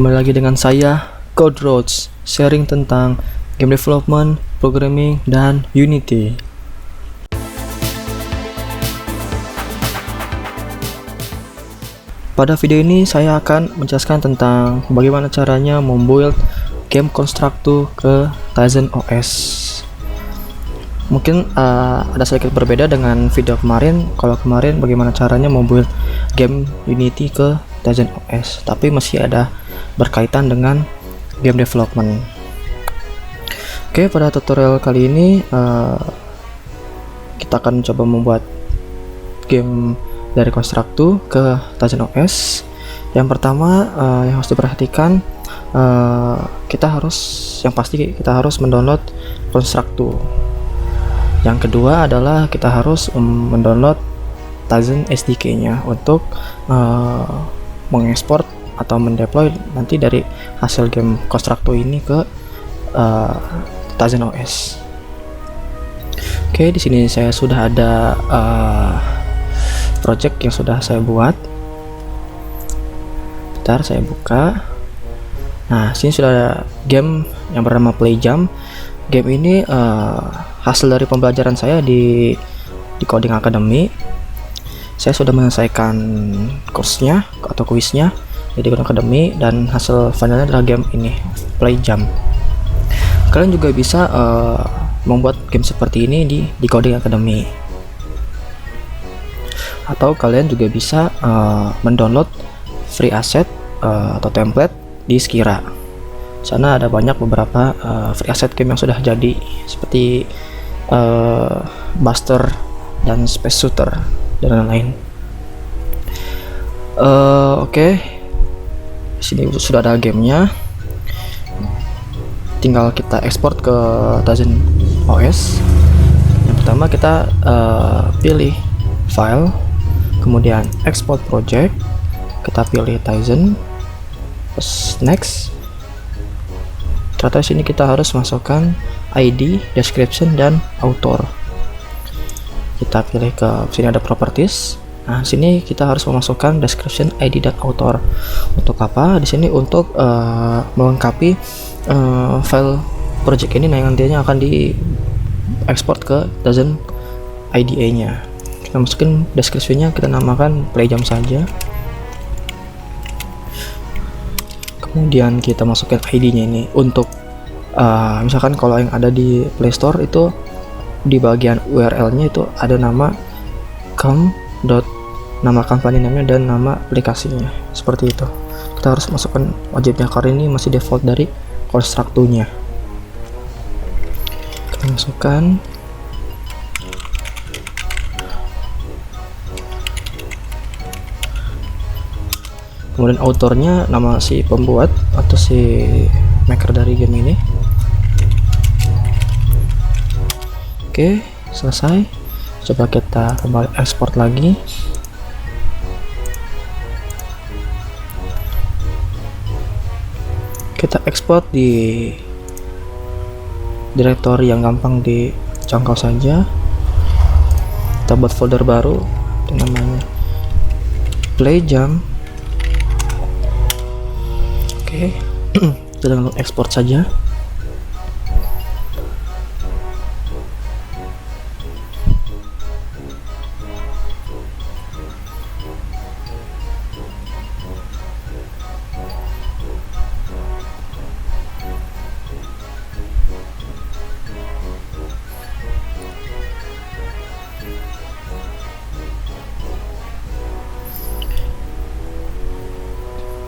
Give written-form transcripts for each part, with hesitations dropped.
Kembali lagi dengan saya, Codroads, sharing tentang game development, programming, dan Unity. Pada video ini saya akan menjelaskan tentang bagaimana caranya membuild game Constructo ke Tizen OS. Mungkin ada sedikit berbeda dengan video kemarin. Kalau kemarin bagaimana caranya membuild game Unity ke Tizen OS, tapi masih ada berkaitan dengan game development. Oke, pada tutorial kali ini kita akan coba membuat game dari Constructo ke Tizen OS. Yang pertama yang harus diperhatikan, yang pasti kita harus mendownload Constructo. Yang kedua adalah kita harus mendownload Tizen SDK-nya untuk mengekspor atau mendeploy nanti dari hasil game Constructo ini ke Tizen OS. Oke, di sini saya sudah ada project yang sudah saya buat. Bentar, saya buka. Nah, sini sudah ada game yang bernama Playjam. Game ini hasil dari pembelajaran saya di Coding Academy. Saya sudah menyelesaikan kursnya atau kuisnya di Coding Academy, dan hasil finalnya adalah game ini, Playjam. Kalian juga bisa membuat game seperti ini di Coding Academy, atau kalian juga bisa mendownload free asset atau template di Skira. Sana ada banyak beberapa free asset game yang sudah jadi, seperti Buster dan Space Shooter dan lain-lain. Oke, sini sudah ada gamenya. Tinggal kita ekspor ke Tizen OS. Yang pertama kita pilih file, kemudian export project, kita pilih Tizen, terus next. Ternyata sini kita harus masukkan ID, description, dan author. Kita pilih ke sini ada properties. Nah, sini kita harus memasukkan description, ID, dan author. Untuk apa? Di sini untuk melengkapi file project ini, yang nantinya akan diekspor ke Tizen IDE-nya. Kita masukin description-nya, kita namakan Playjam saja. Kemudian kita masukkan ID-nya ini. Untuk misalkan kalau yang ada di Play Store itu di bagian URL-nya itu ada nama nama company name-nya dan nama aplikasinya, seperti itu. Kita harus masukkan wajibnya karena ini masih default dari Constructo-nya. Kita masukkan. Kemudian autornya nama si pembuat atau si maker dari game ini. Oke, selesai. Coba kita kembali ekspor lagi. Kita ekspor di direktori yang gampang dijangkau saja. Kita buat folder baru dengan namanya Playjam. Oke, kita langsung ekspor saja.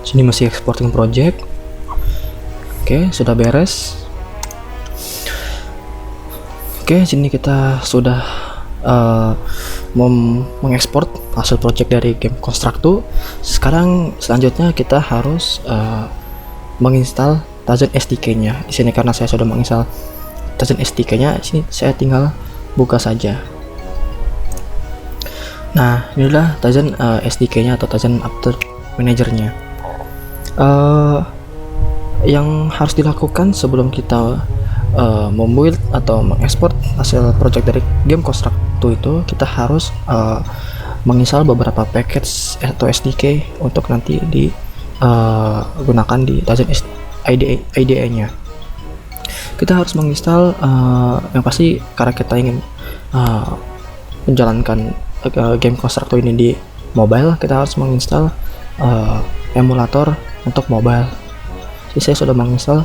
Sini masih exporting project. Oke, sudah beres. Oke, sini kita sudah mengekspor hasil project dari game Constructo. Sekarang selanjutnya kita harus menginstal Tizen SDK-nya. Di sini karena saya sudah menginstal Tizen SDK-nya, sini saya tinggal buka saja. Nah, inilah Tizen SDK-nya atau Tizen After Manager-nya. Yang harus dilakukan sebelum kita membuild atau mengekspor hasil project dari game Constructo itu, kita harus menginstal beberapa package atau SDK untuk nanti gunakan di Tizen IDE-nya. Kita harus menginstal yang pasti karena kita ingin menjalankan game Constructor ini di mobile, kita harus menginstal emulator untuk mobile. Jadi saya sudah menginstal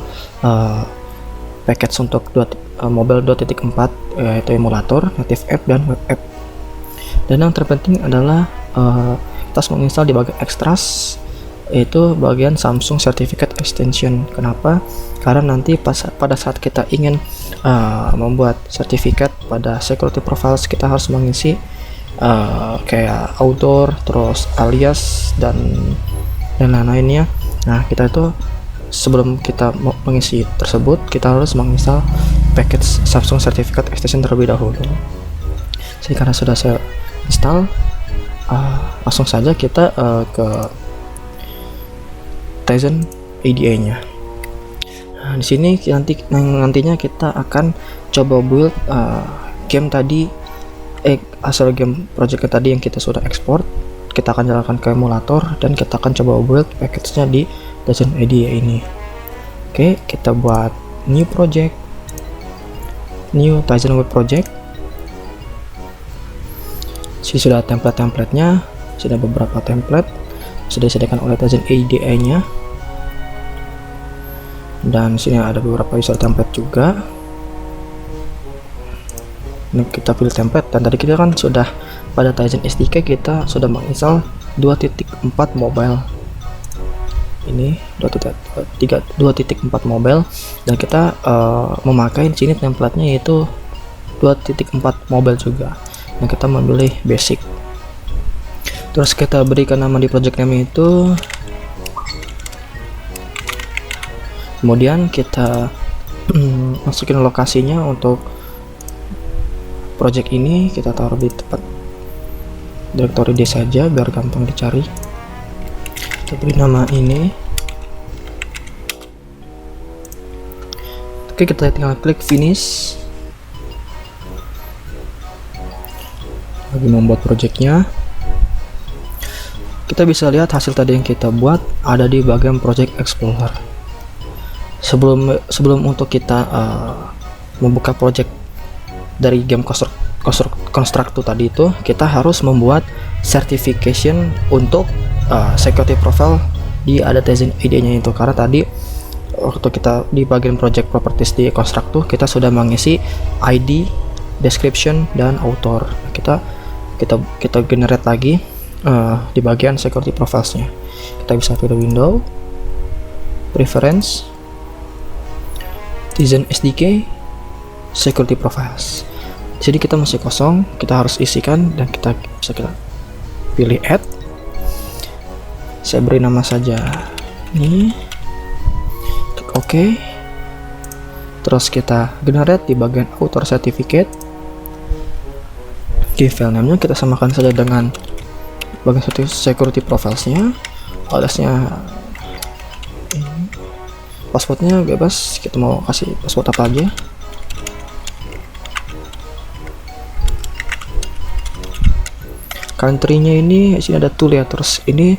package untuk mobile 2.4 yaitu emulator, native app, dan web app. Dan yang terpenting adalah kita harus menginstal di bagian extras, yaitu bagian Samsung Certificate Extension. Kenapa? Karena nanti pada saat kita ingin membuat sertifikat pada security profiles, kita harus mengisi kayak outdoor, terus alias, dan lain-lainnya. Nah, kita itu sebelum kita mengisi tersebut, kita harus menginstal package Samsung Certificate Extension terlebih dahulu. Jadi karena sudah saya install, langsung saja kita ke Tizen IDE-nya. Nah, di sini nantinya kita akan coba build game tadi, hasil game project tadi yang kita sudah ekspor. Kita akan jalankan ke emulator dan kita akan coba build package-nya di Tizen IDE ini. Oke, kita buat new project, new Tizen web project. Sini sudah template-templatenya, sudah beberapa template sudah disediakan oleh Tizen IDE-nya. Dan sini ada beberapa user template juga. Ini kita pilih template, dan tadi kita kan sudah pada Tizen SDK kita sudah menginstal 2.4 mobile. Ini 2.4 mobile, dan kita memakai di sini templatenya yaitu 2.4 mobile juga. Dan kita memilih basic. Terus kita berikan nama di project name itu. Kemudian kita masukin lokasinya untuk project ini, kita taruh di tempat directory D saja biar gampang dicari. Kita beri nama ini. Oke, kita tinggal klik finish. Lagi membuat projectnya. Kita bisa lihat hasil tadi yang kita buat ada di bagian Project Explorer. Sebelum untuk kita membuka project dari game Constructor tadi itu, kita harus membuat certification untuk security profile di ada Tizen IDE-nya itu. Karena tadi waktu kita di bagian project properties di Constructor, kita sudah mengisi ID, description, dan author. Kita generate lagi di bagian security profiles-nya. Kita bisa pilih window, preference, Tizen SDK, security profiles. Jadi kita masih kosong, kita harus isikan, dan kita pilih add. Saya beri nama saja ini, klik OK. Terus kita generate di bagian author certificate. Oke, file name-nya kita samakan saja dengan bagian security profiles-nya, aliasnya ini. Passwordnya bebas, kita mau kasih password apa aja. Country-nya ini sini ada tool ya, terus ini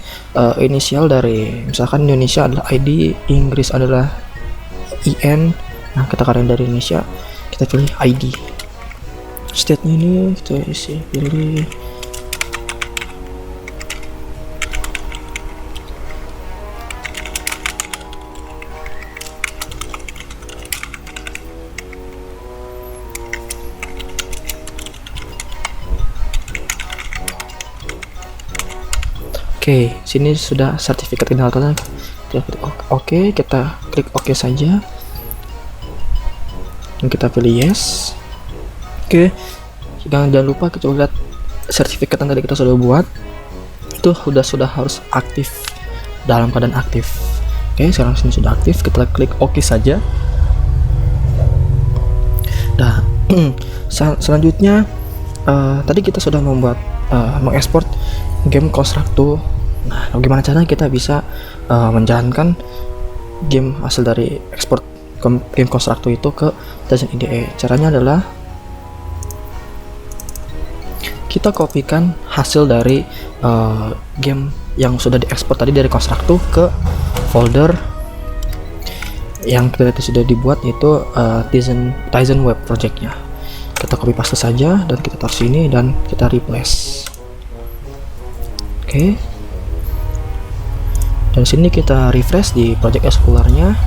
inisial dari misalkan Indonesia adalah ID, Inggris adalah IN. Nah, kita karena dari Indonesia, kita pilih ID. State-nya ini kita isi, pilih Oke, sini sudah sertifikat kenalkan. Kita klik OK, kita klik OK saja. Dan kita pilih yes. Oke, jangan lupa kita lihat sertifikat yang tadi kita sudah buat itu sudah harus aktif, dalam keadaan aktif. Oke, sekarang sini sudah aktif, kita klik OK saja. Nah, selanjutnya tadi kita sudah membuat mengekspor game Constructor. Nah, bagaimana caranya kita bisa menjalankan game hasil dari ekspor game Constructor itu ke Tizen IDE? Caranya adalah kita kopikan hasil dari game yang sudah diekspor tadi dari Constructo ke folder yang kita sudah dibuat, yaitu Tizen web projectnya. Kita copy paste saja dan kita taruh sini dan kita replace. Oke. Dan sini kita refresh di project explorer-nya.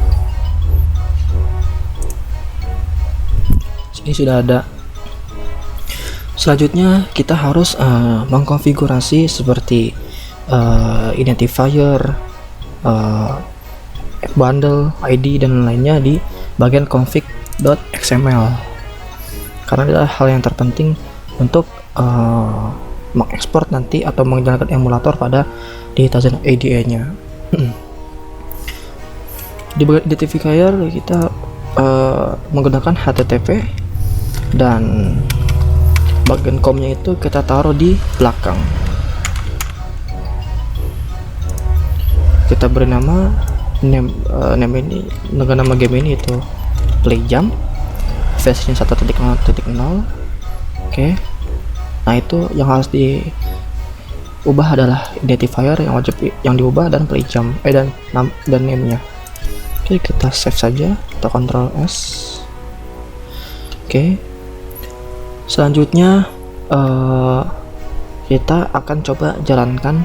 Sini sudah ada. Selanjutnya kita harus mengkonfigurasi seperti identifier, bundle, ID dan lainnya di bagian config.xml. Karena adalah hal yang terpenting untuk mengekspor nanti atau menjalankan emulator pada di Tizen IDE-nya. Di bagian identifier kita menggunakan HTTP dan bagian com-nya itu kita taruh di belakang. Kita beri nama name ini, nama game ini itu PlayJam versinya 1.0.0. Oke. Nah, itu yang harus diubah adalah identifier yang wajib yang diubah dan PlayJam dan name-nya. Oke, kita save saja atau Ctrl S. Oke. Selanjutnya kita akan coba jalankan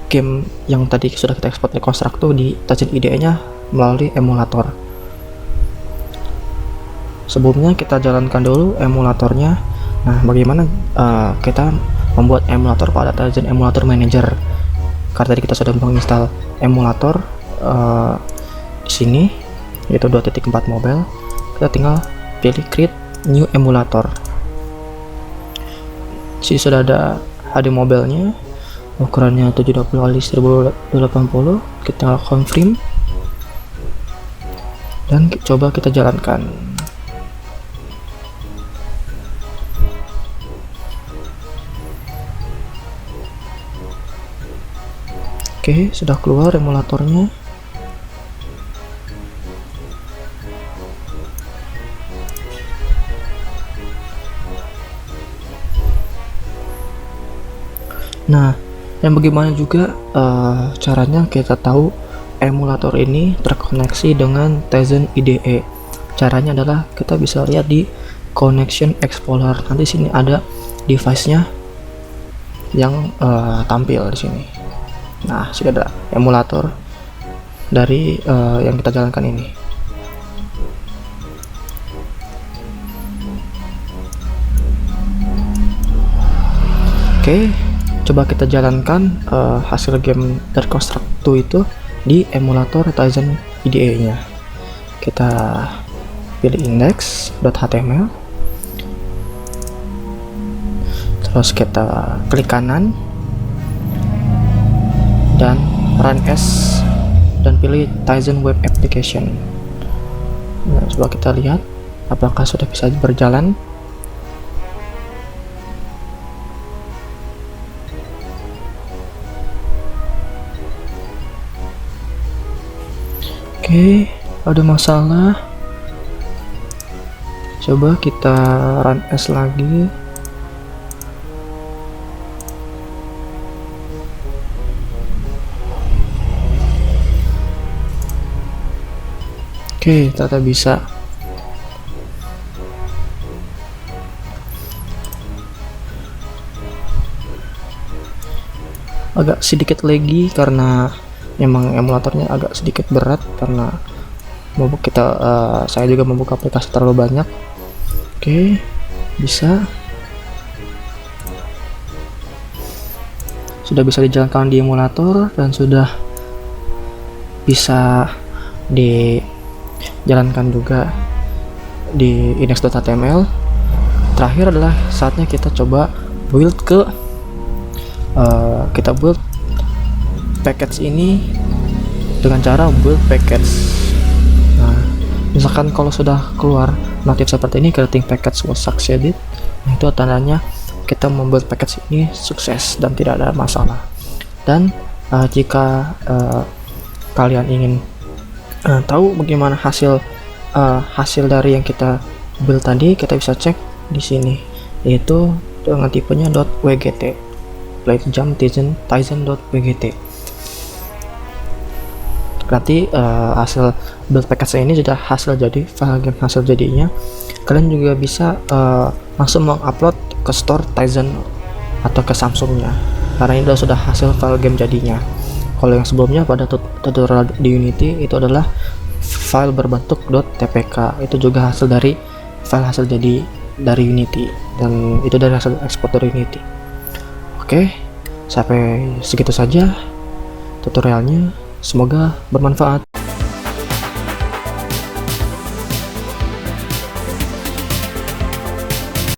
game yang tadi sudah kita ekspor dari Constructo di Tizen IDE-nya melalui emulator. Sebelumnya kita jalankan dulu emulatornya. Nah, bagaimana kita membuat emulator pada Tizen Emulator Manager? Karena tadi kita sudah menginstal emulator di sini, yaitu 2.4 mobile. Kita tinggal pilih create new emulator. Sini sudah ada HD mobile-nya, ukurannya 720x1080. Kita confirm dan coba kita jalankan. Oke, sudah keluar emulatornya. Nah, yang bagaimana juga caranya kita tahu emulator ini terkoneksi dengan Tizen IDE. Caranya adalah kita bisa lihat di Connection Explorer. Nanti sini ada device-nya yang tampil di sini. Nah, sudah ada emulator dari yang kita jalankan ini. Oke, coba kita jalankan hasil game dari Constructo itu di emulator Tizen IDE-nya. Kita pilih index.html, terus kita klik kanan dan run as dan pilih Tizen Web Application. Nah, coba kita lihat apakah sudah bisa berjalan. Oke, ada masalah. Coba kita run as lagi. Oke, ternyata bisa. Agak sedikit laggy karena memang emulatornya agak sedikit berat karena saya juga membuka aplikasi terlalu banyak. Oke, bisa. Sudah bisa dijalankan di emulator dan sudah bisa dijalankan juga di index.html. Terakhir adalah saatnya kita coba build package ini dengan cara build package. Nah, misalkan kalau sudah keluar notif seperti ini, creating package was succeeded, nah itu tandanya kita membuat package ini sukses dan tidak ada masalah. Dan jika kalian ingin tahu bagaimana hasil dari yang kita build tadi, kita bisa cek di sini, yaitu dengan tipenya .wgt. plate jump tizen.pgt. Nanti hasil build package ini sudah hasil jadi file game hasil jadinya. Kalian juga bisa langsung mengupload ke store Tizen atau ke Samsungnya, karena ini sudah hasil file game jadinya. Kalau yang sebelumnya pada tutorial di Unity itu adalah file berbentuk .tpk, itu juga hasil dari file hasil jadi dari Unity, dan itu dari hasil ekspor dari Unity. Oke, sampai segitu saja tutorialnya. Semoga bermanfaat.